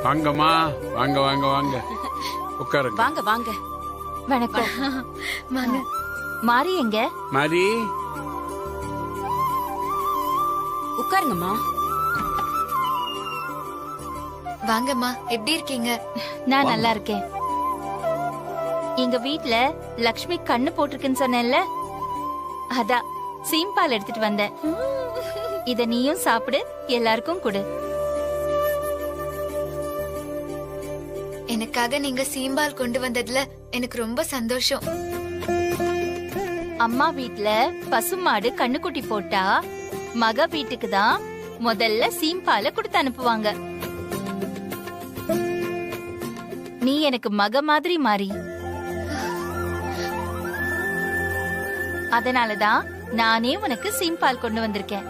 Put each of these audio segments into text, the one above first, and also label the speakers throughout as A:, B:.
A: வாங்கம்மா, வாங்க வாங்க வாங்க, உட்காருங்க.
B: வாங்க வாங்க. வணக்கம்.
C: வாங்க.
B: மாரி எங்க?
A: மாரி,
B: உட்காருங்கம்மா.
C: வாங்கம்மா, எப்படி இருக்கீங்க?
B: நான் நல்லா இருக்கேன். எங்க வீட்ல லக்ஷ்மி கண்ணு போட்டிருக்குன்னு சொன்னேன்ல, அதான் சீம்பால் எடுத்துட்டு வந்தேன். இத நீயும் சாப்பிடு, எல்லாருக்கும் கொடு.
C: எனக்காக நீங்க சீம்பால் கொண்டு வந்ததுல எனக்கு ரொம்ப சந்தோஷம்.
B: அம்மா வீட்ல பசுமாடு கண்ணுக்குட்டி போட்டா மக வீட்டுக்கு தான் முதல்ல சீம்பால கொடுத்து அனுப்புவாங்க. நீ எனக்கு மக மாதிரி மாறி. அதனாலதான் நானே உனக்கு சீம்பால் கொண்டு வந்திருக்கேன்.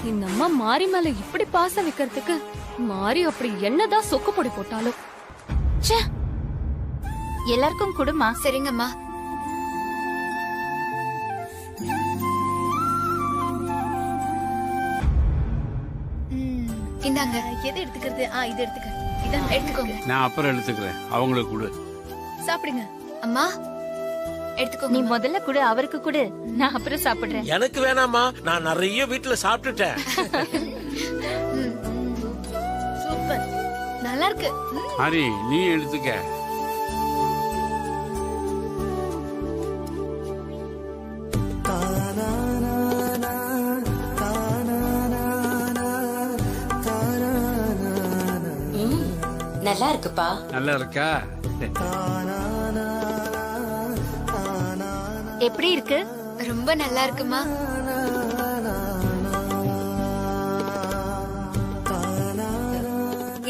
D: இந்த அம்மா மாரி மேல இப்படி பாசம் வைக்கிறதுக்கு மாரி அப்படி என்னதான் சொக்கு பொடி போட்டாலும்.
B: ச்சே, எல்லாருக்கும் கொடுமா.
C: சரிங்கம்மா. இந்தாங்க.
E: எது எடுத்துக்கிறது? இது எடுத்துக்க. இதான்
C: எடுத்துக்கோங்க.
A: நான் அப்புறம் எடுத்துக்கிறேன். அவங்களுக்கு கொடு.
E: சாப்பிடுங்க.
C: அம்மா
B: நீ
C: எடுத்துக்கோங்க.
B: முதல்ல கொடு, அவருக்கு கொடு, நான் அப்புறம் சாப்பிடுறேன்.
F: எனக்கு வேணாமா, நான் நிறைய வீட்டுல சாப்பிட்டுட்டேன்.
E: சூப்பர், நல்லா இருக்கு.
A: மாரி, நீ எடுத்துக்க.
B: நல்லா இருக்குப்பா.
A: நல்லா இருக்கா?
B: எப்படி இருக்கு?
C: ரொம்ப நல்லா இருக்குமா.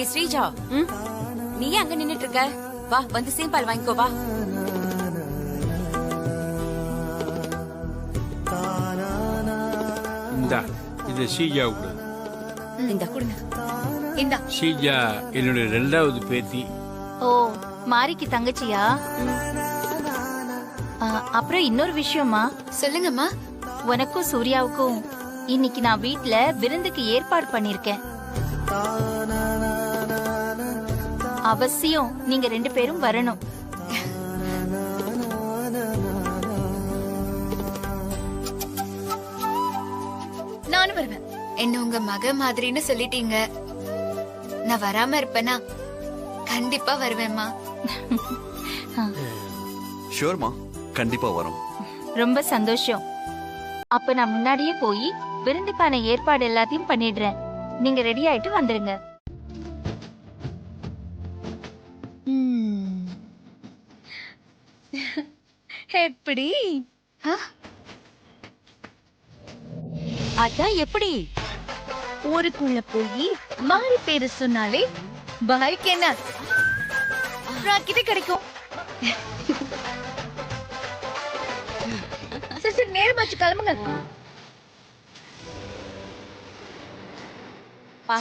B: ஏ ஸ்ரீஜா, நீ அங்க நின்னுட்டு இருக்க? வா, வந்து சீம்பால் வாங்கிக்கோ வா.
A: இந்தா, இது ஷீஜா கொடு.
B: இந்த
E: கொடுங்க. இந்தா.
A: ஷீஜா என்னுடைய 2வது பேத்தி.
B: ஓ, மாரிக்கு தங்கச்சியா? அப்புறம் இன்னொரு விஷயமா,
C: சொல்லுங்கம்மா.
B: உனக்கும் சூர்யாவுக்கும் இன்னைக்கு நான் வீட்ல விருந்துக்கு ஏற்பாடு பண்ணிருக்கேன். அவசியம் நீங்க 2 பேரும் வரணும்.
E: நானும் வருவேன்.
C: என்ன உங்க மக மாதிரின்னு சொல்லிட்டீங்க. நான் வராம இருப்பேனா? கண்டிப்பா வருவேம்மா.
G: ஷூர்மா, கண்டிப்பா வரும்.
B: ரொம்ப சந்தோஷம். அப்ப நான் முன்னாடியே போய் விருந்துக்கான ஏற்பாடு எல்லாத்தையும் பண்ணிடுறேன். நீங்க ரெடி ஆயிட்டு வந்துருங்க.
E: எப்படி?
B: அதான் எப்படி?
E: ஊருக்குள்ள போய் மாறி பேரு சொன்னாலே பாய்க்கு என்ன ராக்கிட்டே கிடைக்கும். சரி சரி, நேரமாச்சு, கிளம்புங்க.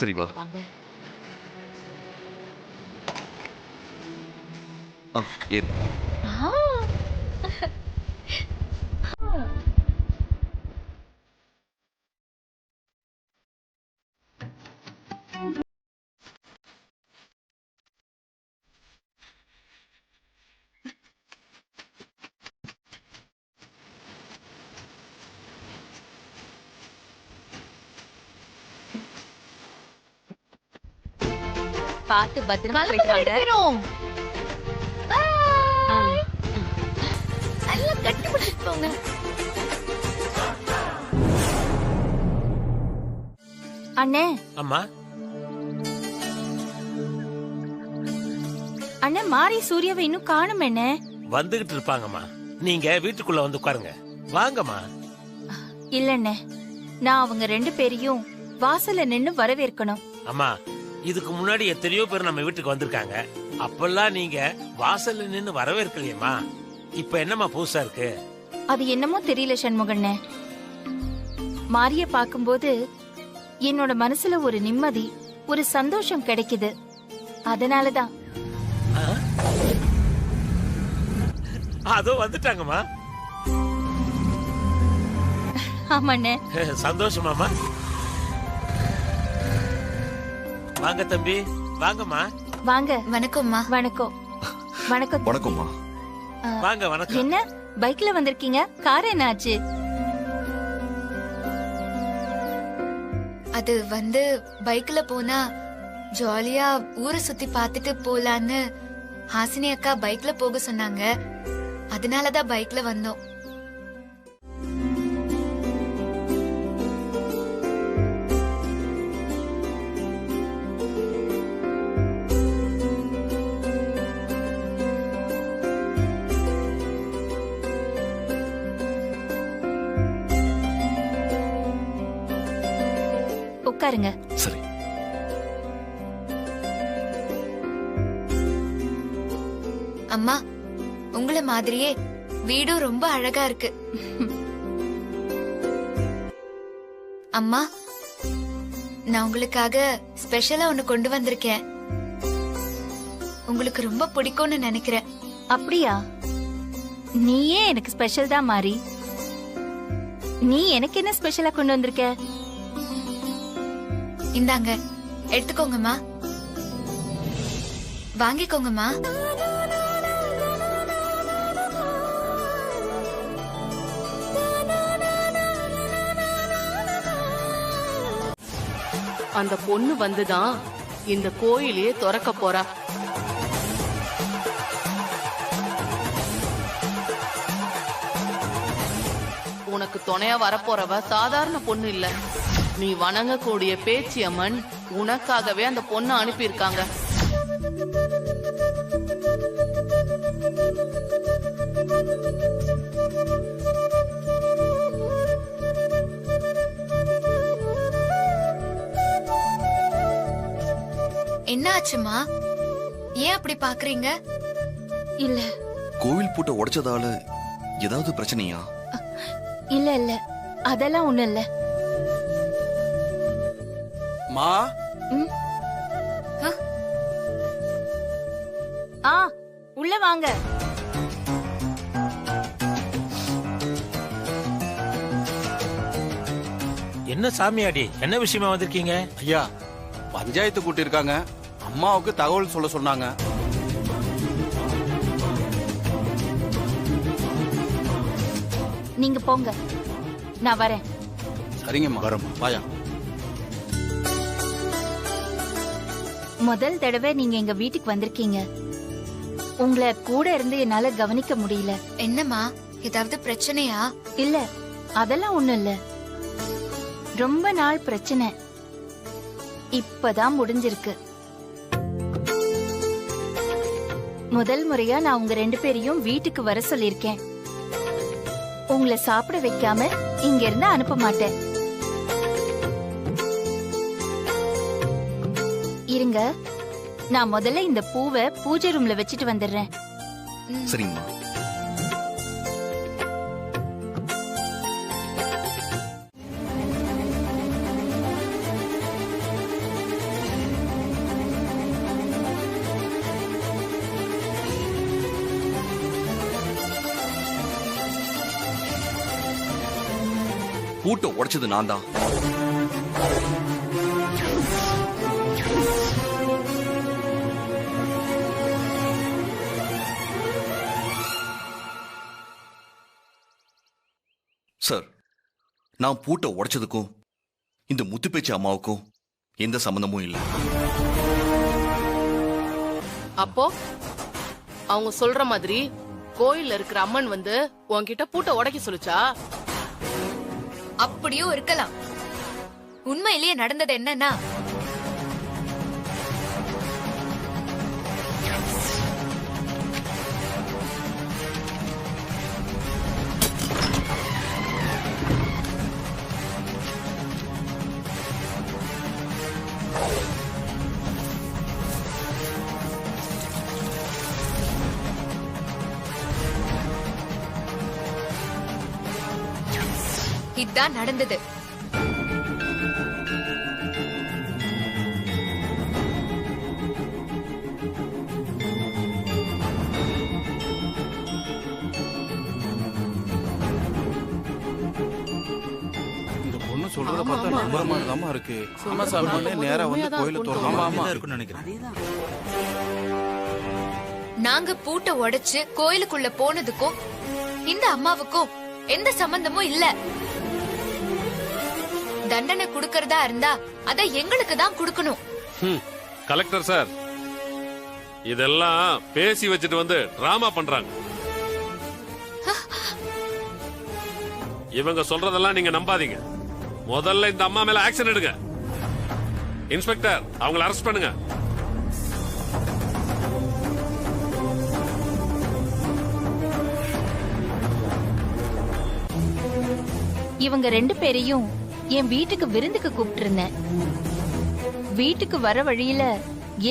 G: சரி, வா. ஏறு.
B: பார்த்து பத்திரமா
E: நல்லா
B: போயிட்டு வாங்க.
E: போயிரும். Bye. நல்லா கட்டி பிடிச்சிட்டு போங்க.
B: அண்ணே,
F: அம்மா,
B: அண்ணே, மாரி சூர்யாவை இன்னும் காணும். என்ன
F: வந்துகிட்டு இருப்பாங்கம்மா. நீங்க வீட்டுக்குள்ள வந்து உட்காருங்க. வாங்கம்மா.
B: இல்லண்ணே, நான் அவங்க 2 பேரையும் வாசல்ல நின்னு வரவேற்கணும்.
F: அம்மா, இதுக்கு முன்னாடி எத்தனையோ பேர் நம்ம வீட்டுக்கு வந்திருக்காங்க. அப்பெல்லாம் நீங்க வாசல்ல நின்னு வரவேற்கலையம்மா. இப்ப என்னம்மா புதுசா இருக்கு?
B: அது என்னமோ தெரியல சண்முகண்ணே. மாரிய பாக்கும்போது என்னோட மனசுல ஒரு நிம்மதி, ஒரு சந்தோஷம் கிடைக்குது. அதனாலதான்.
F: அதோ வந்துட்டாங்கம்மா.
B: ஆமாண்ணே.
F: சந்தோஷமாமா? வாங்க தம்பி, வாங்கம்மா.
B: வாங்க.
C: வணக்கம்மா.
B: வணக்கம். வணக்கம்.
G: வணக்கம்மா.
F: வாங்க. வணக்கம்.
B: என்ன பைக்ல வந்திருக்கீங்க? கார் என்ன ஆச்சு?
C: அது வந்து பைக்ல போனா ஜாலியா ஊரை சுத்தி பார்த்துட்டு போலான்னு ஹாசினி அக்கா பைக்ல போக சொன்னாங்க. அதனாலதான் பைக்ல வந்தோம்.
B: உட்காருங்க.
G: சரி.
C: அம்மா, உங்கள மாதிரியே வீடும் ரொம்ப அழகா இருக்கு. அம்மா, நான் உங்களுக்காக ஸ்பெஷலா ஒண்ணு கொண்டு வந்திருக்கேன். உங்களுக்கு ரொம்ப பிடிக்கும்னு நினைக்கிறேன்.
B: அப்படியா? நீயே எனக்கு ஸ்பெஷல் தான் மாறி. நீ எனக்கு என்ன ஸ்பெஷலா கொண்டு வந்திருக்க?
C: இந்தாங்க, எடுத்துக்கோங்கம்மா. வாங்கிக்கோங்கம்மா.
H: அந்த பொண்ணு வந்துதான் இந்த கோயிலையே திறக்க போறா. உனக்கு துணையா வரப்போறவ சாதாரண பொண்ணு இல்ல. நீ வணங்கக்கூடிய பேச்சியம்மன் உனக்காகவே அந்த பொண்ணை அனுப்பியிருக்காங்க.
C: என்ன ஆச்சுமா? ஏன் அப்படி பாக்குறீங்க?
B: இல்ல
G: கோவில் பூட்டை உடைச்சதால ஏதாவது பிரச்சனையா?
B: இல்ல இல்ல, அதெல்லாம் ஒண்ணும் இல்ல.
A: மா,
B: உள்ள வாங்க.
F: என்ன சாமியாடி, என்ன விஷயமா வந்திருக்கீங்க?
A: ஐயா பஞ்சாயத்து கூட்டியிருக்காங்க. அம்மாவுக்கு தகவல் சொல்ல சொன்னாங்க.
B: நீங்க போங்க, நான் வரேன்.
A: சரிங்கம்மா. வரோம். வாயா.
B: முதல் தடவை நீங்க எங்க வீட்டுக்கு வந்திருக்கீங்க. உங்களை கூட இருந்து என்னால கவனிக்க முடியல.
C: என்னம்மா, ஏதாவது பிரச்சனையா?
B: இல்ல, அதெல்லாம் ஒண்ணும் இல்ல. ரொம்ப நாள் பிரச்சனை இப்பதான் முடிஞ்சிருக்கு. முதல் முறையா நான் உங்க 2 பேரையும் வீட்டுக்கு வர சொல்லிருக்கேன். உங்களை சாப்பிட வைக்காம இங்க இருந்து அனுப்ப மாட்டேன். இருங்க, நான் முதல்ல இந்த பூவை பூஜை ரூம்ல வச்சுட்டு வந்துடுறேன்.
G: சரிங்கம்மா. பூட்டை உடைச்சது நான் தான். சார், நான் பூட்டை உடைச்சதுக்கும் இந்த முத்துப்பேச்சி அம்மாவுக்கும் எந்த சம்பந்தமும் இல்லை.
H: அப்போ அவங்க சொல்ற மாதிரி கோயில்ல இருக்கிற அம்மன் வந்து உன்கிட்ட பூட்டை உடைக்க சொல்லுச்சா?
C: அப்படியும் இருக்கலாம். உண்மையிலேயே நடந்தது என்னன்னா, இதான் நடந்தது.
A: சொல்றத பார்த்தா நம்புற மாதிரி தான் இருக்கு. ஆமா சாமி, நேரா வந்து கோயில திறந்து ஆமா
I: இருக்குன்னு நினைக்கிறேன்.
C: நாங்க பூட்டை உடைச்சு கோயிலுக்குள்ள போனதுக்கும் இந்த அம்மாவுக்கும் எந்த சம்பந்தமும் இல்ல. தண்டனை குடுக்கறதா இருந்தா அத எங்களுக்கு தான் குடுக்கணும்.
J: கலெக்டர் சார், இதெல்லாம் பேசி வச்சுட்டு வந்து டிராமா பண்றாங்க. இவங்க சொல்றதெல்லாம் நீங்க நம்பாதீங்க. முதல்ல இந்த அம்மா மேல ஆக்ஷன் எடுங்க. இன்ஸ்பெக்டர், அவங்களை அரெஸ்ட் பண்ணுங்க.
B: இவங்க 2 பேரையும் என் வீட்டுக்கு விருந்துக்கு கூப்பிட்டு இருந்தேன். வீட்டுக்கு வர வழியில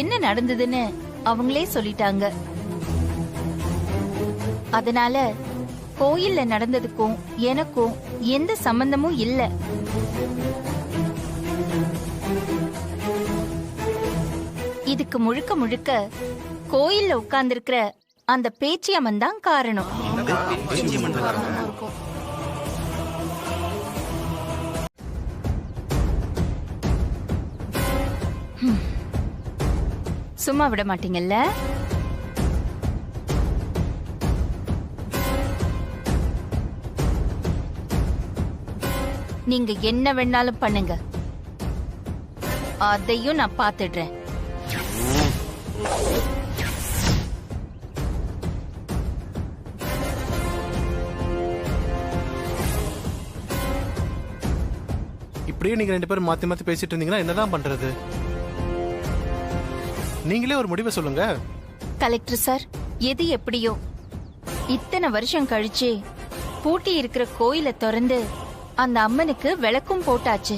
B: என்ன நடந்ததுன்னு அவங்களே சொல்லிட்டாங்க. அதனால கோயில்ல நடந்ததுக்கும் எனக்கும் எந்த சம்பந்தமும் இல்ல. இதுக்கு முழுக்க முழுக்க கோயில்ல உட்கார்ந்திருக்கிற அந்த பேச்சியம்மன் தான் காரணம். சும்மா விட மாட்டீங்கல்ல? நீங்க என்ன வேணாலும் பண்ணுங்க, அதையும் நான் பாத்துடுறேன்.
K: இப்படியே நீங்க 2 பேரும் மாத்தி மாத்தி பேசிட்டு இருந்தீங்கன்னா என்னதான் பண்றது? நீங்களே ஒரு முடிவை சொல்லுங்க.
B: கலெக்டர் சார், எது எப்படியோ இத்தனை வருஷம் கழிச்சு பூட்டி இருக்கிற கோயில திறந்து அந்த அம்மனுக்கு விளக்கும் போட்டாச்சு.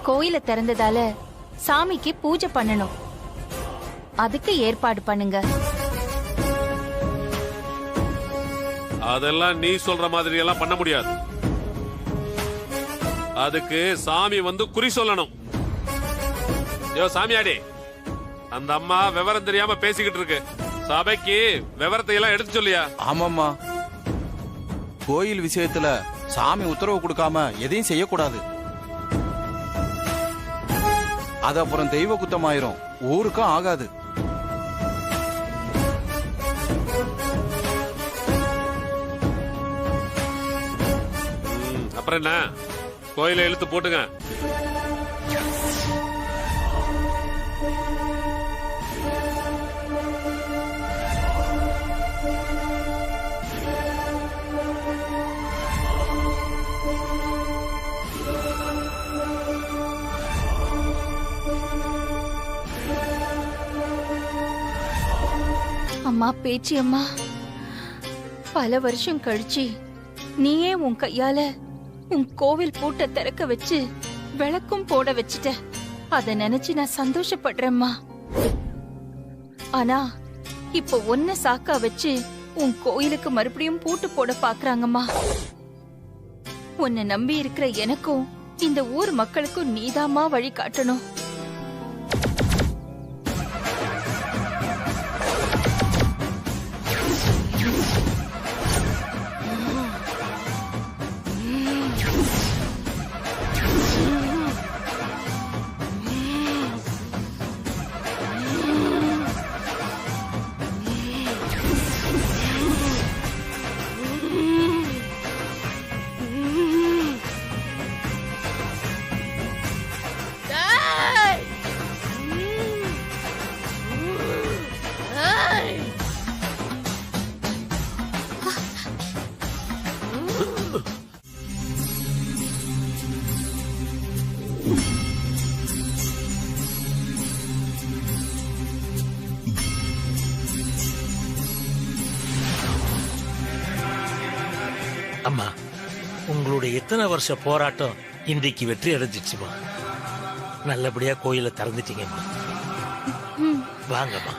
B: கோயில திறந்ததால சாமிக்கு பூஜை பண்ணணும். அதுக்கு ஏற்பாடு பண்ணுங்க.
J: அதெல்லாம் நீ சொல்ற மாதிரி எல்லாம் பண்ண முடியாது. அதுக்கு சாமி வந்து குறி சொல்லணும். யோ சாமியாடி, அந்த அம்மா விவரம் தெரியாம பேசிக்கிட்டு இருக்கு. சபைக்கு விவரத்தை எல்லாம் எடுத்து சொல்லியா?
A: ஆமாம்மா, கோயில் விஷயத்துல சாமி உத்தரவு கொடுக்காம எதையும் செய்யக்கூடாது. அது அப்புறம் தெய்வ குத்தமாயிரும், ஊருக்கும் ஆகாது.
J: அப்புறம் என்ன, கோயிலை இழுத்து போட்டுங்க.
B: அம்மா பேச்சி அம்மா, பல வருஷம் கழிச்சு நீயே உன் கையால உன் கோவில் பூட்டை திறக்க வச்சு விளக்கும் போட வச்சுட்ட. அத நினைச்சு நான் சந்தோஷப்படுறேம்மா. ஆனா இப்ப ஒன்ன சாக்கா வச்சு உன் கோயிலுக்கு மறுபடியும் பூட்டு போட பாக்குறாங்கம்மா. உன்னை நம்பி இருக்கிற எனக்கும் இந்த ஊர் மக்களுக்கும் நீதாம்மா வழி காட்டணும்.
F: அம்மா, உங்களுடைய எத்தனை வருஷ போராட்டம் இன்றைக்கு வெற்றி அடைஞ்சிச்சுமா. நல்லபடியா கோயிலை திறந்துட்டீங்கம்மா. வாங்கம்மா.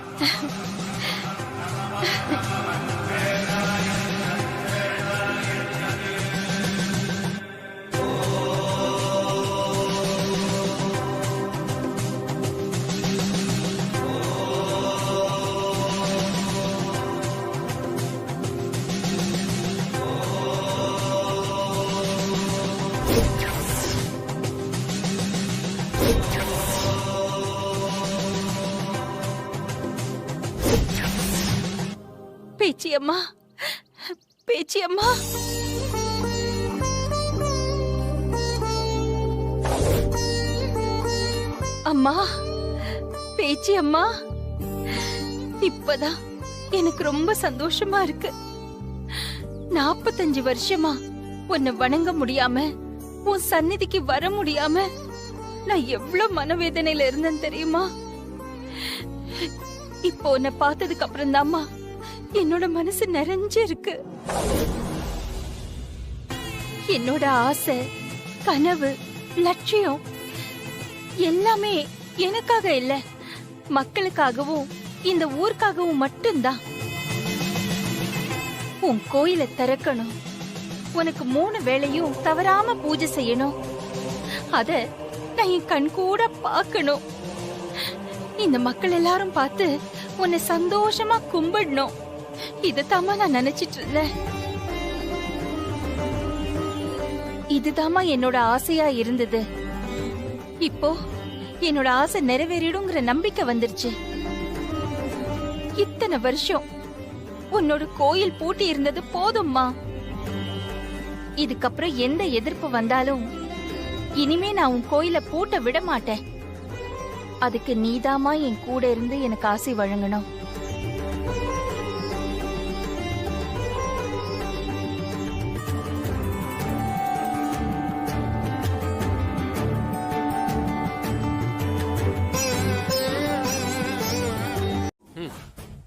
B: பேச்சியம்மா, பேச்சியம்மா. அம்மா, பேச்சியம்மா, இப்பதான் எனக்கு ரொம்ப சந்தோஷமா இருக்கு. 45 வருஷமா உன்னை வணங்க முடியாம, உன் சந்நிதிக்கு வர முடியாம நான் எவ்வளவு மனவேதனையில இருந்தேன் தெரியுமா? இப்போ உன்னை பார்த்ததுக்கு அப்புறம் தாம்மா என்னோட மனசு நிறைஞ்சு இருக்கு. என்னோட ஆசை, கனவு, லட்சியம் எல்லாமே எனக்காக இல்ல, மக்களுக்காகவும் இந்த ஊருக்காகவும் மட்டும்தான். உன் கோயில திறக்கணும், உனக்கு 3 வேளையும் தவறாம பூஜை செய்யணும், அத நான் என் கண் கூட பார்க்கணும். இந்த மக்கள் எல்லாரும் பார்த்து உன்னை சந்தோஷமா கும்பிடணும். இதத்தாமா நான் நினைச்சிட்டு இருந்தேன். இதுதாமா என்னோட ஆசையா இருந்தது. இப்போ என்னோட ஆசை நிறைவேறிடுங்கிற நம்பிக்கை வந்துருச்சு. இத்தனை வருஷம் உன்னோட கோயில் பூட்டி இருந்தது போதும்மா. இதுக்கப்புறம் எந்த எதிர்ப்பு வந்தாலும் இனிமே நான் உன் கோயில பூட்ட விட மாட்டேன். அதுக்கு நீதாமா என் கூட இருந்து எனக்கு ஆசை வழங்கணும்.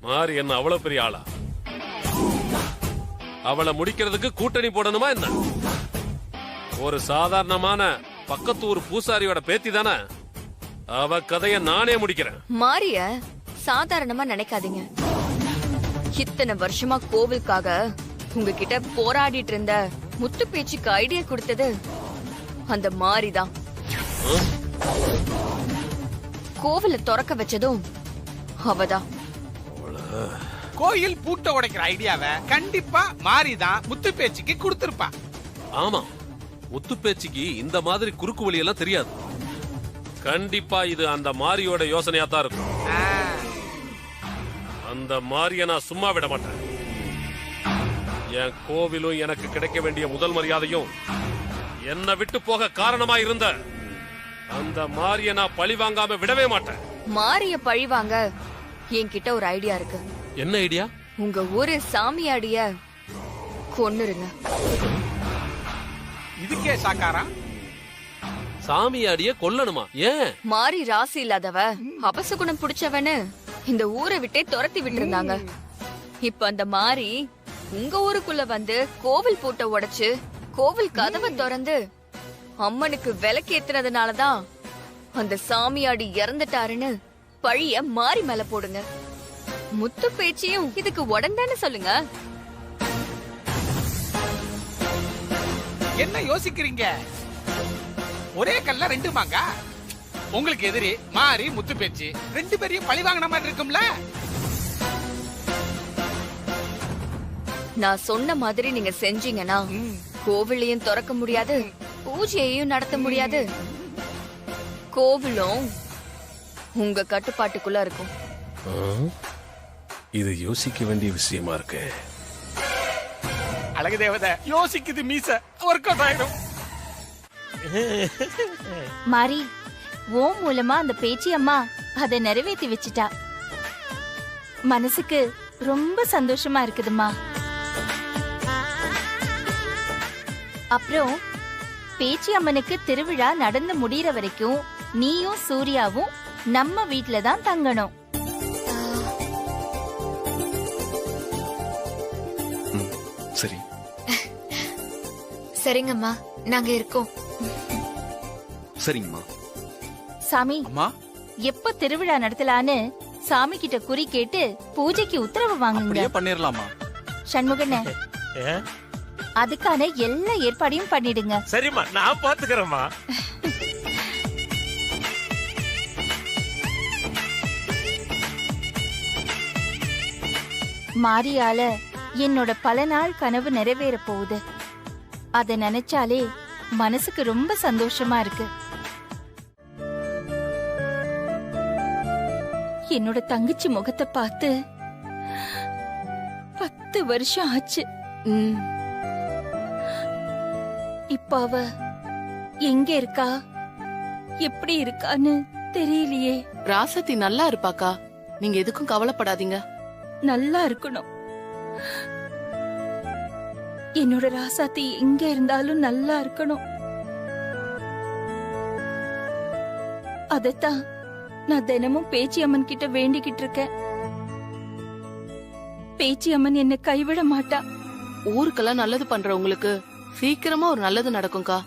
J: மாறி என்ன அவ்வளவு பெரிய ஆளா? அவளை முடிக்கிறதுக்கு கூட்டணி போடணுமா என்ன? ஒரு சாதாரணமான பக்கத்தூர் பூசாரியோட பேத்தி தானே. அவ கதைய நானே முடிக்கிறேன்.
E: மாரிய சாதாரணமா நினைக்காதீங்க. இத்தனை வருஷமா கோவிலுக்காக உங்ககிட்ட போராடிட்டு இருந்த முத்து பேச்சுக்கு ஐடியா கொடுத்தது அந்த மாரிதான். கோவில திறக்க வச்சதும் அவதான்.
I: கோயில் பூட்ட உடைக்கிற ஐடியாவை கண்டிப்பா மாரிதான் முத்து பேச்சுக்கு கொடுத்திருப்பா.
J: ஆமா, முத்து பேச்சுக்கு இந்த மாதிரி குறுக்கு வழி எல்லாம் தெரியாது. கண்டிப்பா இது அந்த மாரியோட யோசனையா தான் இருக்கும். அந்த மாரிய நான் சும்மா விட மாட்டேன். என் கோவிலும் எனக்கு கிடைக்க வேண்டிய முதல் மரியாதையும் என்னை விட்டு போக காரணமா இருந்த அந்த மாரிய நான் பழி வாங்காம விடவே மாட்டேன்.
E: மாரிய பழி வாங்க என்கிட்ட ஒரு ஐடியா இருக்கு.
J: என்ன ஐடியா?
E: உங்க ஊரு சாமியாடிய கொன்னுருங்க.
I: இதுக்கே சாக்காரா?
J: சாமியாடிய கொல்லணுமா? ஏன்?
E: மாரி ராசி இல்லாதவ, அபசகுணம் பிடிச்சவன்னு இந்த ஊரை விட்டே துரத்தி விட்டு இருந்தாங்க. இப்ப அந்த மாரி உங்க ஊருக்குள்ள வந்து கோவில் பூட்டை உடைச்சு கோவில் கதவை திறந்து அம்மனுக்கு விளக்கு ஏத்துனதுனாலதான் அந்த சாமியாடி இறந்துட்டாருன்னு பழிய மாரி மேல போடுங்க. முத்து பேச்சியும் இதுக்கு உடனே சொல்லுங்க.
I: என்ன யோசிக்கிறீங்க? ஒரே கல்ல 2 மாங்கா. உங்களுக்கு எதிரி மாரி முத்து பேச்சு 2 பேரையும் பழி வாங்கின மாதிரி இருக்கும்ல.
E: நான் சொன்ன மாதிரி நீங்க செஞ்சீங்கன்னா கோவிலையும் திறக்க முடியாது, பூஜையையும் நடத்த முடியாது. கோவிலும் உங்க கட்டுப்பாட்டுக்குள்ள இருக்கும்.
J: இது யோசிக்க வேண்டிய விஷயமா இருக்கு.
I: அழகு தேவதை யோசிக்குது மீச ஒர்க் அவுட் ஆயிடும்.
B: மாரி, ஓ மூலமா அந்த பேச்சி அம்மா அதை நிறைவேற்றி வச்சிட்டா. மனசுக்கு ரொம்ப சந்தோஷமா இருக்குதுமா. அப்புறம் பேச்சி அம்மனுக்கு திருவிழா நடந்து முடியற வரைக்கும் நீயும் சூர்யாவும் நம்ம வீட்ல தான் தங்கணும்.
G: சரி
C: சரிங்கம்மா, நாங்க இருக்கோம்.
G: சரிங்கம்மா.
B: சாமி,
A: அம்மா,
B: எப்ப திருவிழா நடத்தலான்னு சாமி கிட்ட குறி கேட்டு பூஜைக்கு உத்தரவு வாங்குங்க.
A: அப்படியே பண்ணிரலாமா?
B: சண்முகனே, அதுக்கான எல்லா ஏற்பாடையும் பண்ணிடுங்க.
F: சரிம்மா, நான் பாத்துக்கிறேம்மா.
B: மாரியால என்னோட பல நாள் கனவு நிறைவேற போகுது. அத நினைச்சாலே மனசுக்கு ரொம்ப சந்தோஷமா இருக்கு. என்னோட தங்கச்சி முகத்தை பார்த்து 10 வருஷம் ஆச்சு. இப்ப அவ எங்க இருக்கா, எப்படி இருக்கான்னு தெரியலையே.
H: ராசத்தி நல்லா இருப்பாக்கா, நீங்க எதுக்கும் கவலைப்படாதீங்க.
B: நல்லா இருக்கணும். என்னோட ராசாத்தி எங்க இருந்தாலும் நல்லா இருக்கணும். அதத்தான் நான் தினமும் பேச்சி அம்மன் கிட்ட வேண்டிக்கிட்டு இருக்கேன். பேச்சி அம்மன் என்ன கைவிட மாட்டா.
H: ஊருக்கெல்லாம் நல்லது பண்றவங்களுக்கு சீக்கிரமா ஒரு நல்லது நடக்கும்க்கா.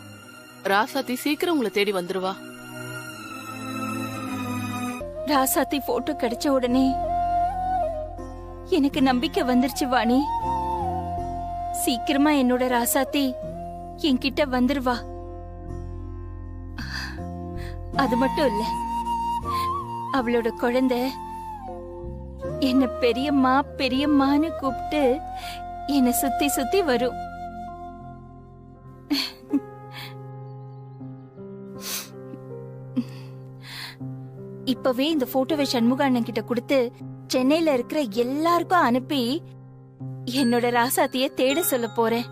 H: ராசாத்தி சீக்கிரம் உங்களை தேடி வந்துருவா.
B: ராசாத்தி போட்டோ கிடைச்ச உடனே எனக்கு நம்பிக்கை வந்துருச்சு வாணி. சீக்கிரமா என்னோட ராசாத்தி என்கிட்ட வந்துருவா. அது மட்டும் இல்ல, அவளோட குழந்தை என்ன பெரியம்மா பெரியம்மான்னு கூப்பிட்டு என்ன சுத்தி சுத்தி வரும். இப்பவே இந்த போட்டோவை சண்முக அண்ணன் கிட்ட கொடுத்து சென்னையில இருக்கிற எல்லாருக்கும் அனுப்பி என்னோட ராசாத்திய தேட சொல்ல போறேன்.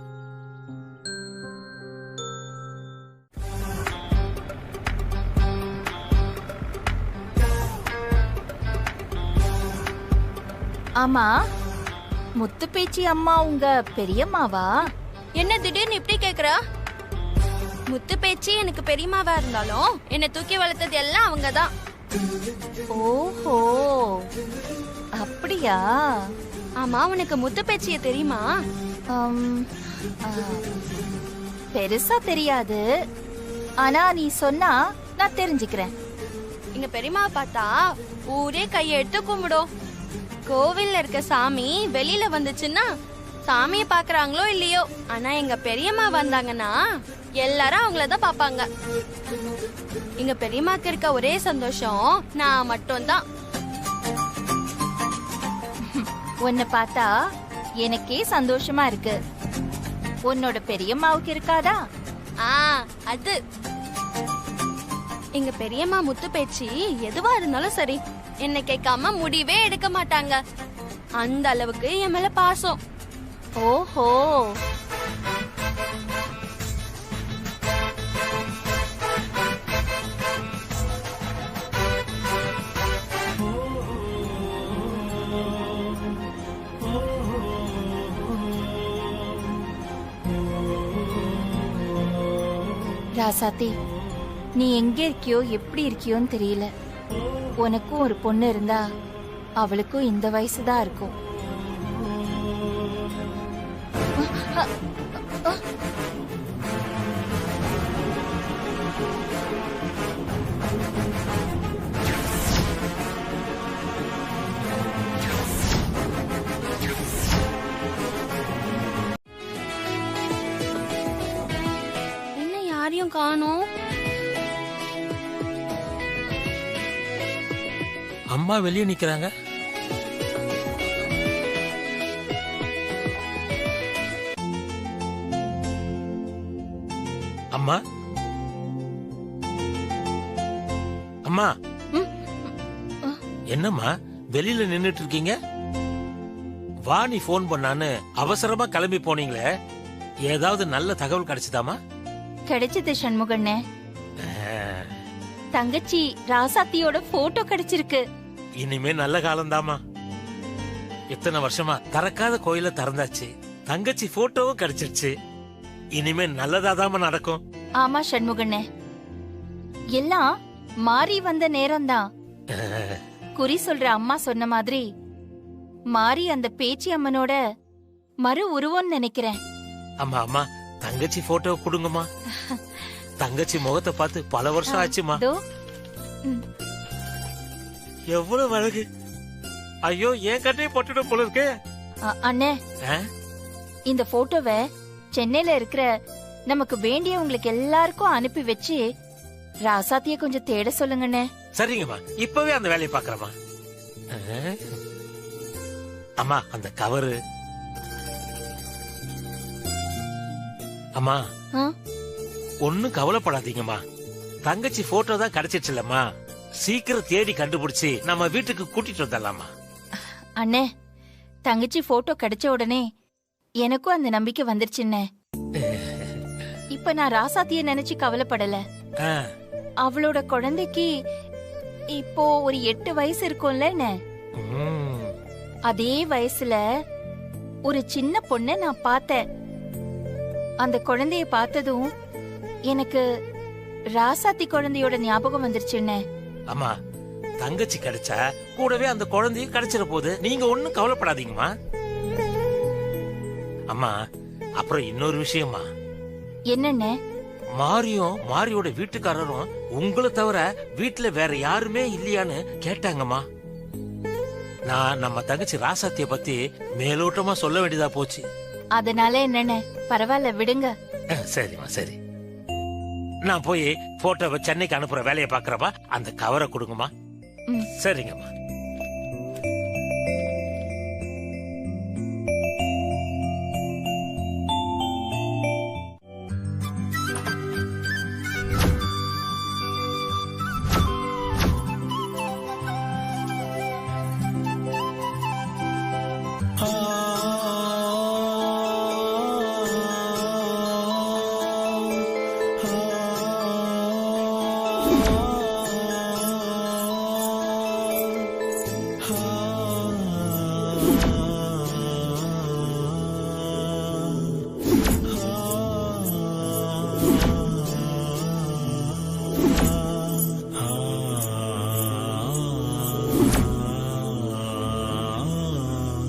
B: ஆமா, முத்து பேச்சி அம்மா உங்க பெரியம்மாவா?
D: என்ன திடீர்னு இப்படி கேக்குறா? முத்து பேச்சி எனக்கு பெரியம்மாவா இருந்தாலும் என்ன தூக்கி வளர்த்தது எல்லாம் அவங்கதான்.
B: ஓஹோ, அப்படியா?
D: ஆமா, உனக்கு முத்து பேச்சிய தெரியுமா?
B: பெருசா தெரியாது, ஆனா நீ சொன்னா நான் தெரிஞ்சுக்கிறேன்.
D: எங்க பெரியம்மாவை பார்த்தா ஊரே கையெடுத்து கும்பிடும். கோவில்ல இருக்க சாமி வெளியில வந்துச்சுன்னா சாமிய பாக்குறாங்களோ இல்லையோ, ஆனா எங்க பெரியம்மா வந்தாங்கன்னா எல்லாரும் அவங்களதான் பாப்பாங்க. எங்க பெரியம்மாக்கு இருக்க ஒரே சந்தோஷம் நான் மட்டும்தான்.
B: உன்னை பார்த்தா எனக்கே சந்தோஷமா இருக்கு. உன்னோட பெரியம்மாவுக்கு இருக்காதா?
D: அது எங்க பெரியம்மா முத்து பேச்சி எதுவா இருந்தாலும் சரி என்ன கேட்காம முடிவே எடுக்க மாட்டாங்க. அந்த அளவுக்கு என் மேல பாசம்.
B: ஓஹோ, ராசாத்தி, நீ எங்க இருக்கியோ எப்படி இருக்கியோன்னு தெரியல. உனக்கும் ஒரு பொண்ணு இருந்தா அவளுக்கும் இந்த வயசுதான் இருக்கும்.
D: என்ன யாரையும் காணோம்?
F: அம்மா வெளியே நிக்கிறாங்க. அம்மா, அம்மா, என்னம்மா வெளியில நின்னுட்டு இருக்கீங்க? வா, நீ போன் பண்ணான்னு அவசரமா கிளம்பி போனீங்களே, ஏதாவது நல்ல தகவல் கிடைச்சதாமா?
B: கிடைச்சது சண்முகண்ணே. தங்கச்சி ராசாத்தியோட போட்டோ கிடைச்சிருக்கு.
F: இனிமே நல்ல காலம்தாமா. இத்தனை வருஷமா திறக்காத கோயில திறந்தாச்சு, தங்கச்சி போட்டோவும் கிடைச்சிருச்சு. இனிமே நல்லதாதாமா நடக்கும்.
B: ஆமா சண்முகண்ணே, எல்லாம் மாறி வந்த நேரம்தான். குறி சொல்ற அம்மா சொன்ன மாதிரி மாறி அந்த பேச்சி அம்மனோட மறு உருவம்னு நினைக்கிறேன்.
F: அம்மா, அம்மா, தங்கச்சி போட்டோ கொடுங்கம்மா. தங்கச்சி முகத்தை பார்த்து பல வருஷம் ஆச்சுமா. எவ்வளவு அழகு! ஐயோ, ஏன் கட்டையை போட்டுடும் போல இருக்கு.
B: அண்ணே, இந்த போட்டோவை சென்னையில இருக்கிற நமக்கு வேண்டியவங்களுக்கு எல்லாருக்கும் அனுப்பி வச்சு ராசாத்திய கொஞ்சம் தேட சொல்லுங்கண்ணே.
F: சரிங்கம்மா, இப்பவே அந்த வேலையை பாக்குறமா. அம்மா, அந்த கவரு. அம்மா, ஒன்னும் கவலைப்படாதீங்கம்மா. தங்கச்சி போட்டோ தான் கிடைச்சிச்சுலம்மா. சீக்கிரம் தேடி கண்டுபிடிச்சு நம்ம வீட்டுக்கு கூட்டிட்டு வந்துடலாமா.
B: அண்ணே, தங்கச்சி போட்டோ கிடைச்ச உடனே எனக்கும் அந்த நம்பிக்கை வந்துருச்சுன்னு. இப்ப நான் ராசாத்திய நினைச்சு கவலைப்படல. அவளோட குழந்தைக்கு இப்போ ஒரு 8 வயசு இருக்கும்ல. அதே வயசுல ஒரு சின்ன பொண்ண நான் பார்த்தேன். அந்த குழந்தைய பார்த்ததும் எனக்கு ராசாத்தி குழந்தையோட ஞாபகம் வந்துருச்சுன்னு.
F: அம்மா, தங்கச்சி கிடைச்சா கூடவே அந்த குழந்தையும் கிடைச்சிட போகுது. நீங்க ஒண்ணும் கவலைப்படாதீங்கம்மா. அம்மா, அப்புறம் இன்னொரு விஷயமா.
B: என்னன்னு?
F: மாரியோட வீட்டுக்காரரும் உங்களை தவிர வீட்டுல வேற யாருமே இல்லையான்னு கேட்டாங்கம்மா. நான் நம்ம தங்கச்சி ராசாத்திய பத்தி மேலோட்டமா சொல்ல வேண்டியதா போச்சு.
B: அதனால என்னன்னு? பரவாயில்ல, விடுங்க.
F: சரிம்மா, சரி. நான் போய் போட்டோவை சென்னைக்கு அனுப்புற வேலையை பாக்குறப்பா அந்த கவரை கொடுங்கம்மா. சரிங்கம்மா.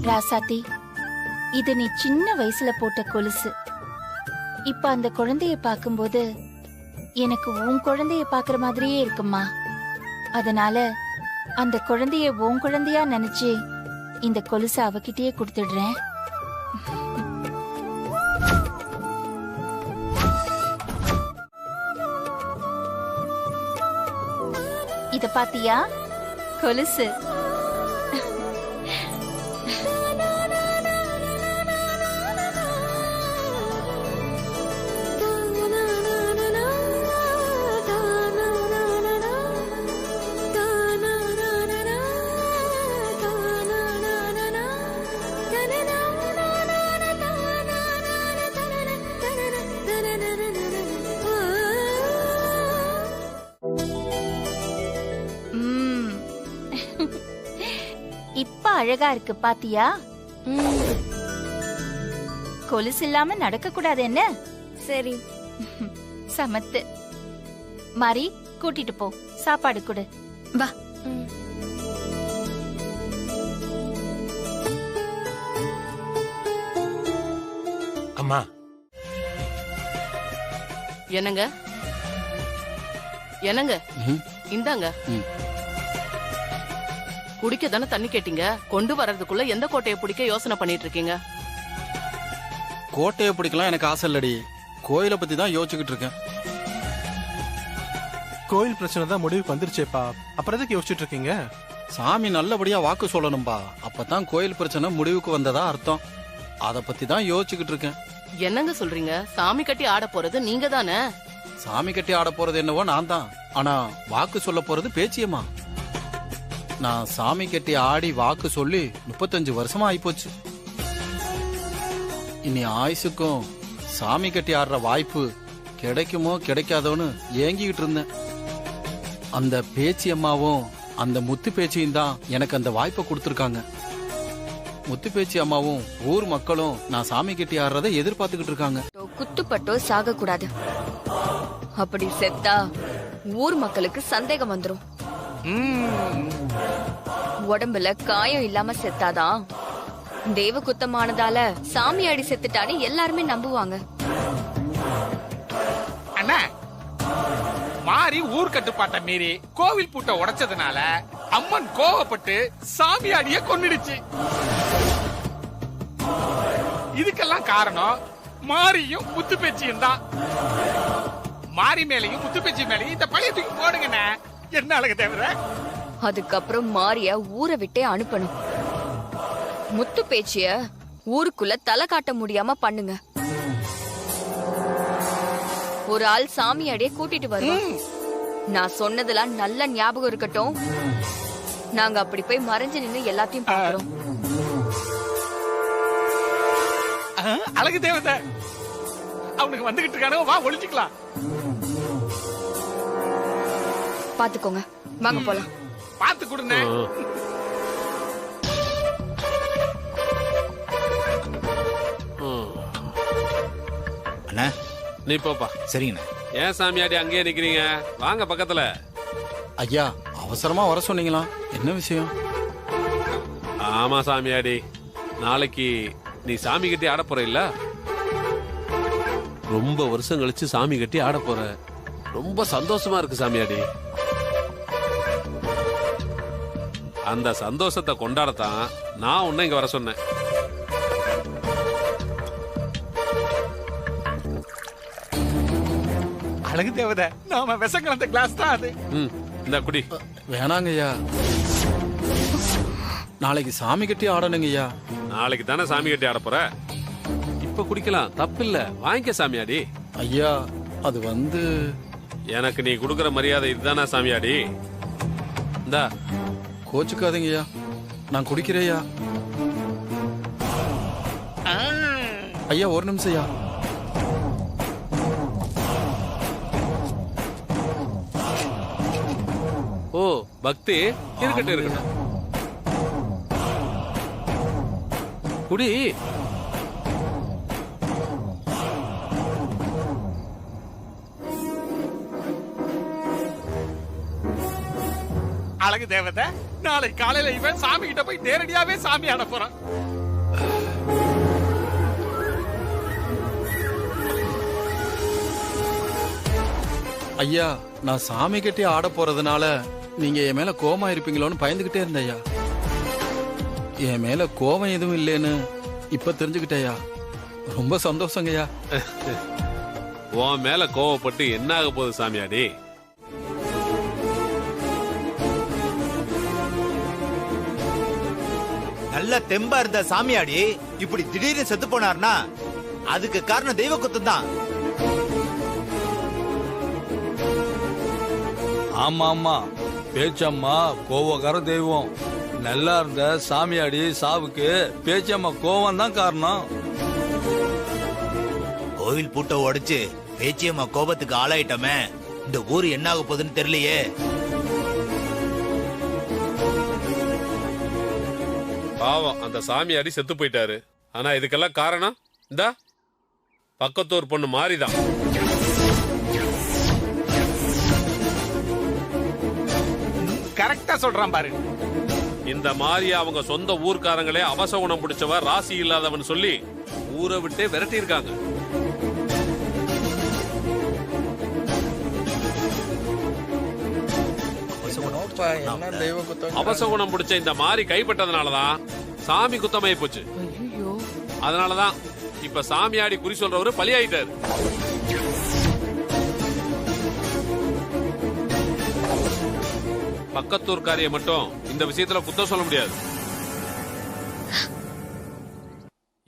B: ராசாத்தி, இது நீ சின்ன வயசுல போட்ட கொலுசு. இப்ப அந்த குழந்தைய பாக்கும்போது எனக்கு உன் குழந்தைய பாக்குற மாதிரியே இருக்குமா. அதனால அந்த குழந்தைய உன் குழந்தையா நினைச்சு இந்த கொலுசு அவகிட்டயே கொடுத்துடுறேன். இத பாத்தியா? கொலுசு. இப்ப அழகா இருக்கு பாத்தியா? கொலுசு இல்லாம நடக்க கூடாது என்ன?
D: சரி.
B: சமத்து. மாரி, கூட்டிட்டு போ, சாப்பாடு கொடு.
C: வா.
F: அம்மா.
H: என்னங்க? இந்தாங்க. குடிக்க தானே தண்ணி கேட்டீங்க. கொண்டு வர்றதுக்குள்ள எந்த கோட்டையை பிடிக்க யோசனை பண்ணிட்டு இருக்கீங்க?
A: கோட்டையை பிடிக்கலாம் எனக்கு ஆசை இல்லடி. கோயிலை பத்தி தான் யோசிச்சுக்கிட்டு இருக்கேன்.
K: கோயில் பிரச்சனை தான் முடிவுக்கு வந்துருச்சேப்பா, அப்புறம் எதுக்கு யோசிச்சுட்டு இருக்கீங்க?
A: சாமி நல்லபடியா வாக்கு சொல்லணும்பா, அப்பதான் கோயில் பிரச்சனை முடிவுக்கு வந்ததா அர்த்தம். அத பத்தி தான் யோசிச்சுக்கிட்டு இருக்கேன்.
H: என்னங்க சொல்றீங்க? சாமி கட்டி ஆட போறது நீங்க தானே?
A: சாமி கட்டி ஆட போறது என்னவோ நான் தான், ஆனா வாக்கு சொல்ல போறது பேச்சியம்மா. நான் சாமி கட்டி ஆடி வாக்கு சொல்லி 35 வருஷமா ஆயிப்போச்சு. இனி ஆயுசுக்கும் சாமி கட்டி ஆடுற வாய்ப்பு கிடைக்குமோ கிடைக்காதோன்னு ஏங்கிக்கிட்டு இருந்தேன். அந்த பேச்சியம்மாவும் அந்த முத்து பேச்சியும் தான் எனக்கு அந்த வாய்ப்பை கொடுத்துருக்காங்க. முத்து பேச்சி அம்மாவும் ஊர் மக்களும் நான் சாமி கட்டி ஆடுறதை எதிர்பார்த்துக்கிட்டு இருக்காங்க.
E: குத்துப்பட்டோ சாக கூடாது. அப்படி செத்தா ஊர் மக்களுக்கு சந்தேகம் வந்துரும். உடம்புல காயம் இல்லாம செத்தாதான் தெய்வ குத்தமானதால சாமி அடி செத்துட்டான்னு எல்லாருமே நம்புவாங்க.
I: அண்ணா, மாறி ஊர் கட்டுப்பாட்டை மீறி கோவில் பூட்டை உடைச்சதுனால அம்மன் கோவப்பட்டு சாமியாடிய கொன்னுடுச்சு. இதுக்கெல்லாம் காரணம் மாரியும் முத்து பேச்சியும் தான். மாரி மேலையும் முத்து பேச்சி மேலையும் இந்த பழைய தூக்கி போடுங்கண்ணே. என்ன அழகு தேவை.
E: அதுக்கப்புறம் மாரிய ஊரை விட்டே அனுப்பணும். முத்து பேச்சிய ஊருக்குள்ள தலை காட்ட முடியாம பண்ணுங்க. ஒரு ஆள் சாமியாடிய கூட்டிட்டு வருவோம். நான் சொன்னதெல்லாம் நல்ல ஞாபகம் இருக்கட்டும். நாங்க அப்படி போய் மறைஞ்சு நின்னு எல்லாத்தையும் பாக்குறோம்.
I: அழகு தேவதை அவனுக்கு வந்துகிட்டு இருக்கானோ, வா ஒளிஞ்சுக்கலாம்.
E: பாத்துக்கோங்க, வாங்க போலாம்.
I: பாத்து கொடுங்க.
L: அண்ணா
J: நீ போப்பா.
L: சரிங்கண்ணா.
J: ஏன் சாமியாடி அங்கேயே நிக்கிறீங்க? வாங்க பக்கத்துல.
A: ஐயா அவசரமா வர சொன்னீங்களா? என்ன விஷயம்?
J: ஆமா சாமியாடி, நாளைக்கு நீ சாமி கட்டி ஆட போற இல்ல? ரொம்ப வருஷம் கழிச்சு சாமி கட்டி ஆட போற. ரொம்ப சந்தோஷமா இருக்கு சாமியாடி. அந்த சந்தோஷத்தை கொண்டாடத்தான் நான் உன்னை இங்க வர சொன்னேன்.
I: அழகு தேவதை, நாம விஷம் கலந்த கிளாஸ் தான் அது.
J: இந்த குடி.
A: வேணாங்க ஐயா, நாளைக்கு சாமி கட்டி ஆடணுங்க ஐயா.
J: நாளைக்கு தானே சாமி கட்டி ஆட போற, இப்ப குடிக்கலாம், தப்பில்ல. வாங்கிக்க சாமியாடி.
A: ஐயா அது வந்து
J: எனக்கு நீ கொடுக்கற மரியாதை இதுதானா சாமியாடி? இந்தா.
A: கோச்சுக்காதீங்க ஐயா, நான் குடிக்கிறேன் ஐயா. ஐயா ஒரு நிமிஷம் ஐயா.
J: ஓ பக்தி இருக்கட்டும் இருக்கட்டும். குடி.
I: அழகு தேவதை, நாளை காலையில இவன் சாமி கிட்ட போய் நேரடியாவே சாமி ஆட போறான்.
A: ஐயா நான் சாமி கட்டி ஆட போறதுனால நீங்க என் மேல கோவமா இருப்பீங்களோன்னு பயந்துகிட்டே இருந்தேன் ஐயா. என் மேல கோவம் எதுவும் இல்லைன்னு இப்ப தெரிஞ்சுக்கிட்டேயா. ரொம்ப சந்தோஷங்கய்யா.
J: உன் மேல கோவப்பட்டு என்ன ஆக போகுது சாமியாடி?
L: நல்ல தெம்பா இருந்த சாமியாடி இப்படி திடீர்னு செத்து போனார்னா அதுக்கு காரணம் தெய்வ குத்தம் தான்.
M: ஆமா ஆமா, பேச்சம்மா கோவக்கார தெய்வம். நல்லா இருந்த சாமியாடி சாவுக்கு பேச்சம்மா கோவம் தான் காரணம்.
L: கோவில் பூட்டை உடைச்சு பேச்சியம்மா கோபத்துக்கு ஆளாயிட்டமே, இந்த ஊரு என்ன ஆக போகுதுன்னு தெரியலையே.
J: பாவம் அந்த சாமியாடி செத்து போயிட்டாரு. ஆனா இதுக்கெல்லாம் காரணம் இந்த பக்கத்தூர் பொண்ணு மாறிதான்.
I: கரெக்டா சொல்றான் பாரு.
J: இந்த மாதிரி அவங்க சொந்த ஊர்க்காரங்களே அவசகுணம் பிடிச்சவ, ராசி இல்லாதவன் சொல்லி ஊரை விட்டே விரட்டி இருக்காங்க. அவசகுணம் பிடிச்ச இந்த மாதிரி கைப்பட்டதுனாலதான் சாமி குத்தமாயி போச்சு. அதனாலதான் இப்ப சாமியாடி குறி சொல்றவரு பலியாயிட்டாரு. பக்கத்தூர்காரிய மட்டும் இந்த விஷயத்துல குத்தம் சொல்ல முடியாது.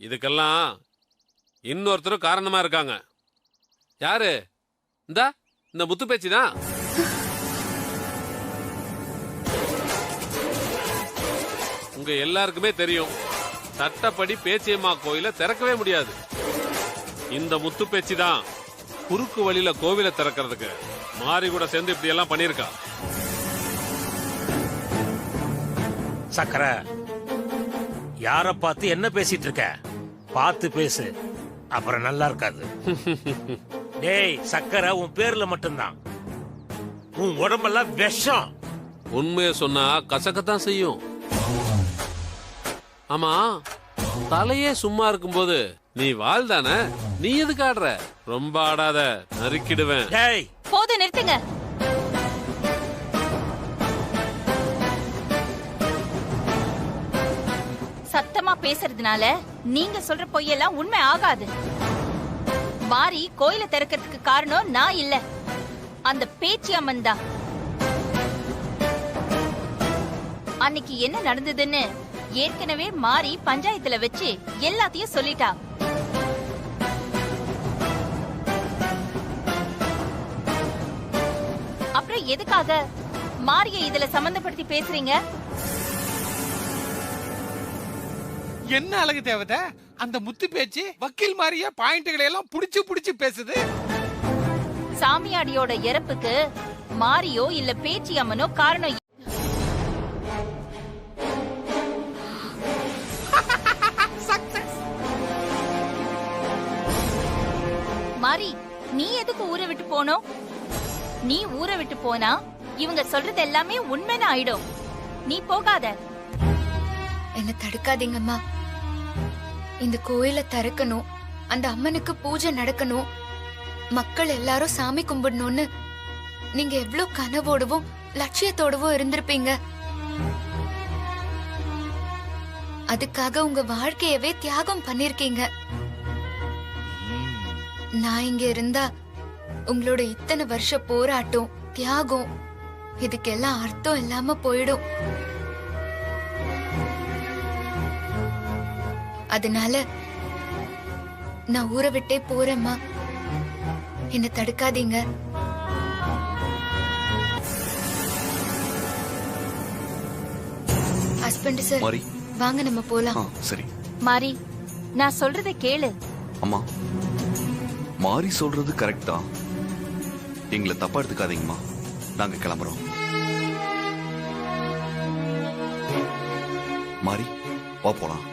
J: இதுக்கெல்லாம் இன்னொருத்தரும் காரணமா இருக்காங்க. யாரு? இந்த முத்து பேச்சு தான். உங்க எல்லாருக்குமே தெரியும், சட்டப்படி பேச்சியம்மா கோயில திறக்கவே முடியாது. இந்த முத்து பேச்சு தான் குறுக்கு வழியில கோவில திறக்கிறதுக்கு மாறி கூட சேர்ந்து இப்படி எல்லாம் பண்ணிருக்கா.
F: சக்கரை, யார பார்த்து என்ன பேசிட்டு இருக்க? பார்த்து பேசு, அப்புறம் நல்லா இருக்காது. டேய் சக்கரை, உன் பேர்ல மட்டும்தான், உன் உடம்பெல்லாம் விஷம்.
J: உண்மையை சொன்னா கசக்கத்தான் செய்யும். ஆமா, தலையே சும்மா இருக்கும்போது நீ வாழ்தானே, நீ எதுக்கு ஆடுற? ரொம்ப ஆடாத, நறுக்கிடுவேன்.
B: போதும், நிறுத்துங்க. சத்தமா பேசுறதுனால நீங்க சொல்ற பொய்யெல்லாம் உண்மை ஆகாது. மாறி கோயில திறக்கிறதுக்கு காரணம் நான் இல்ல, அந்த பேச்சி அம்மன் தான். அன்னைக்கு என்ன நடந்ததுன்னு ஏற்கனவே மாறி பஞ்சாயத்துல வச்சு எல்லாத்தையும் சொல்லிட்டா. அப்புறம் எதுக்காக மாறிய இதுல சம்பந்தப்படுத்தி பேசுறீங்க?
I: என்ன அழகு தேவதை, அந்த முத்து பேச்சு வக்கீல் மாதிரியே பாயிண்ட்களை எல்லாம் புடிச்சு புடிச்சு பேசுது.
B: சாமியாடியோட இறப்புக்கு மாரியோ இல்ல பேச்சி அம்மனோ காரணம். மாரி, நீ எதுக்கு ஊரை விட்டு போனோம்? நீ ஊரை விட்டு போனா இவங்க சொல்றது எல்லாமே உண்மைன்னு ஆயிடும். நீ போகாத.
C: என்ன தடுக்காதீங்கம்மா. இந்த கோயில திறக்கணும், அந்த அம்மனுக்கு பூஜை நடக்கணும், மக்கள் எல்லாரும் சாமி கும்பிடணும்னு நீங்க எவ்வளவு கனவோடவும் லட்சியத்தோடவும் இருந்திருப்பீங்க. அதுக்காக உங்க வாழ்க்கையவே தியாகம் பண்ணிருக்கீங்க. நான் இங்க இருந்தா உங்களோட இத்தனை வருஷ போராட்டம் தியாகம் இதுக்கெல்லாம் அர்த்தம் இல்லாம போயிடும். அதனால நான் ஊரை விட்டே போறேம்மா. என்ன தடுக்காதீங்க. ஹஸ்பண்ட் சார், வாங்க நம்ம போலாம்.
G: சரி
B: மாரி, நான் சொல்றத கேளு.
G: அம்மா, மாரி சொல்றது கரெக்ட் தான். எங்களை தப்பா எடுத்துக்காதீங்கம்மா. நாங்க கிளம்புறோம். மாரி, வா போலாம்.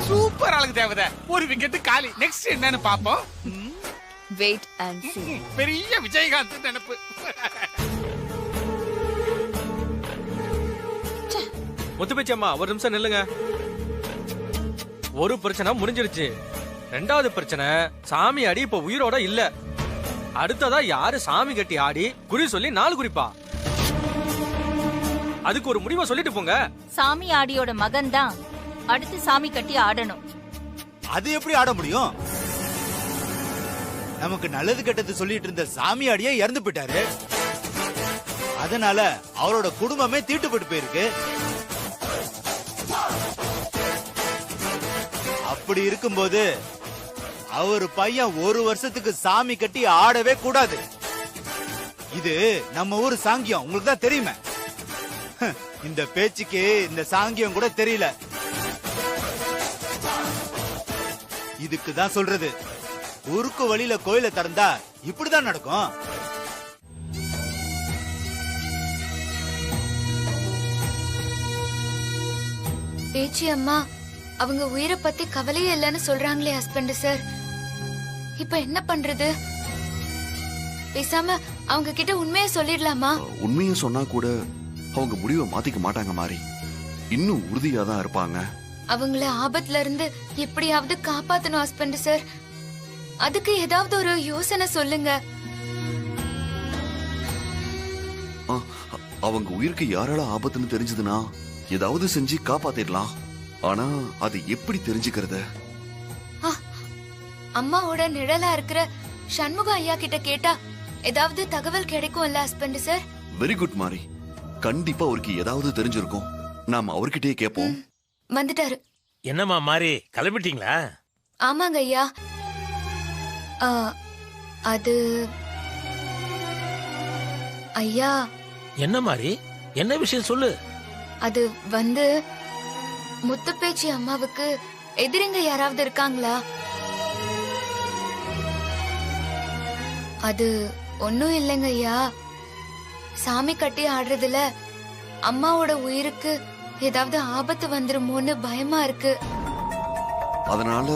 I: சூப்பர் அழகு தேவதை, ஒரு விக்கெட் காலி. நெக்ஸ்ட் என்னன்னு பாப்போம்.
E: Wait and see.
I: பெரிய விஜயகாந்த் நினைப்பு.
N: முத்துப்பேச்சி அம்மா, ஒரு நிமிஷம் நில்லுங்க. ஒரு பிரச்சனை முடிஞ்சிருச்சு. ரெண்டாவது பிரச்சனை, சாமி ஆடி இப்ப உயிரோட இல்ல. அடுத்ததா யாரு சாமி கட்டி ஆடி குறி சொல்லி 4 குறிப்பா? அதுக்கு ஒரு முடிவை சொல்லிட்டு போங்க.
B: சாமி ஆடியோட மகன் தான் அடுத்து சாமி கட்டி ஆடணும்.
L: அது எப்படி ஆட முடியும்? நமக்கு நல்லது கெட்டது சொல்லிட்டு இருந்த சாமியாடியே இறந்து போயிட்டாரு. அதனால அவரோட குடும்பமே தீட்டுப்பட்டு போயிருக்கு. அப்படி இருக்கும்போது அவர் பையன் 1 வருஷத்துக்கு சாமி கட்டி ஆடவே கூடாது. இது நம்ம ஊர் சாங்கியம், உங்களுக்கு தான் தெரியுமே. இந்த பேச்சுக்கு இந்த சாங்கியம் கூட தெரியல. இதுக்கு தான் சொல்றது, ஊருக்கு வழியில கோயில திறந்தா இப்படிதான் நடக்கும்.
C: பேச்சி அம்மா அவங்க உயிரை பத்தி கவலையே இல்லைன்னு சொல்றாங்களே ஹஸ்பண்ட் சார். இப்ப என்ன பண்றது? பேசாம அவங்க கிட்ட உண்மையை சொல்லிடலாமா?
G: உண்மையை சொன்னா கூட அவங்க முடிவை மாத்திக்க மாட்டாங்க மாரி. இன்னும் உறுதியா தான் இருப்பாங்க.
C: அவங்கள ஆபத்துல இருந்து எப்படியாவது காப்பாத்தணும் ஹஸ்பண்ட் சார். அதுக்கு ஏதாவது ஒரு யோசனை சொல்லுங்க.
G: அவங்க உயிருக்கு யாரால ஆபத்துன்னு தெரிஞ்சதுன்னா ஏதாவது செஞ்சு காப்பாத்திடலாம். ஆனா அது எப்படி தெரிஞ்சுக்கிறது?
C: அம்மாவோட நிழலா இருக்கிற சண்முக ஐயா கிட்ட கேட்டா ஏதாவது தகவல் கிடைக்கும்ல ஹஸ்பண்ட் சார்?
G: வெரி குட் மாரி. கண்டிப்பா அவருக்கு ஏதாவது தெரிஞ்சிருக்கும். நாம அவர்கிட்டயே கேட்போம்.
C: வந்துட்டாரு.
F: என்னம்மா மாரி, கிளம்பிட்டீங்களா?
C: ஆமாங்க ஐயா. அது ஐயா.
F: என்ன மாரி, என்ன விஷயம் சொல்லு.
C: அது வந்து முத்துப்பேச்சி அம்மாவுக்கு எதிரிங்க யாராவது இருக்காங்களா? அது ஒன்னும் இல்லைங்க ஐயா. சாமி கட்டி ஆடுறதுல அம்மாவோட உயிருக்கு ஏதாவது ஆபத்து வந்துருமோன்னு பயமா இருக்கு.
G: அதனால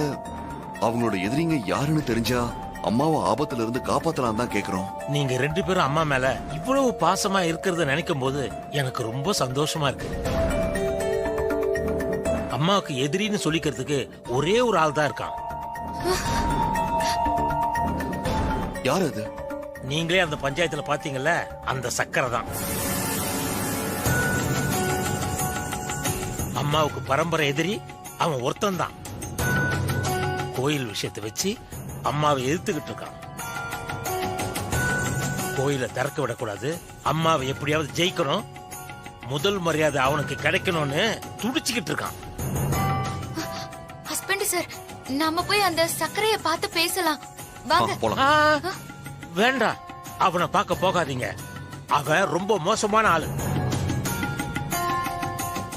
G: அவங்களோட எதிரிங்க யாருன்னு தெரிஞ்சா அம்மாவை ஆபத்துல இருந்து காப்பாத்தலாம் தான் கேக்குறோம்.
F: நீங்க 2 பேரும் அம்மா மேல இவ்வளவு பாசமா இருக்கிறத நினைக்கும் போது எனக்கு ரொம்ப சந்தோஷமா இருக்கு. அம்மாவுக்கு எதிரின்னு சொல்லிக்கிறதுக்கு ஒரே ஒரு ஆள் தான் இருக்கான்.
G: யார் அது?
F: நீங்களே அந்த பஞ்சாயத்துல பாத்தீங்கல்ல, அந்த சக்கரை தான். அம்மாவுக்கு பரம்பரை எதிரி அவன் ஒருத்தன் தான். கோயில் விஷயத்தை வச்சு அம்மாவை எதிர்த்துக்கிட்டு இருக்கான். கோயிலை திறக்க விடக்கூடாது, அம்மாவை எப்படியாவது ஜெயிக்கணும், முதல் மரியாதை அவனுக்கு கிடைக்கணும்னு துடிச்சுக்கிட்டு இருக்கான்.
C: ஹஸ்பண்ட் சார், நம்ம போய் அந்த சக்கரைய பார்த்து பேசலாம் வாங்க.
F: வேண்டாம், அவனை பார்க்க போகாதீங்க. அவன் ரொம்ப மோசமான ஆளு.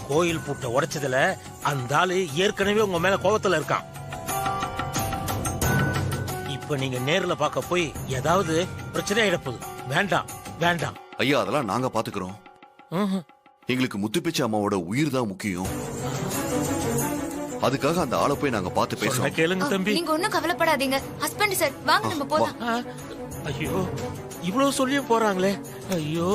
F: கோயில் பூட்டை உடைச்சதுல அந்த ஆளு ஏற்கனவே உங்க மேல கோபத்துல இருக்கான். இப்ப நீங்க நேர்ல பார்க்க போய் ஏதாவது பிரச்சனை ஆயிடப்போகுது. வேண்டாம் வேண்டாம்.
G: ஐயா, அதெல்லாம் நாங்க பாத்துக்கிறோம். எங்களுக்கு முத்துப்பேச்சி அம்மாவோட உயிர் தான் முக்கியம். அதுக்காக அந்த ஆளை போய் நாங்க பார்த்து பேசுறோம்.
F: கேளுங்க தம்பி.
C: நீங்க ஒண்ணும் கவலைப்படாதீங்க ஹஸ்பண்ட் சார், வாங்க நம்ம போலாம்.
F: ஐயோ, இவ்வளவு சொல்லியும் போறாங்களே. ஐயோ.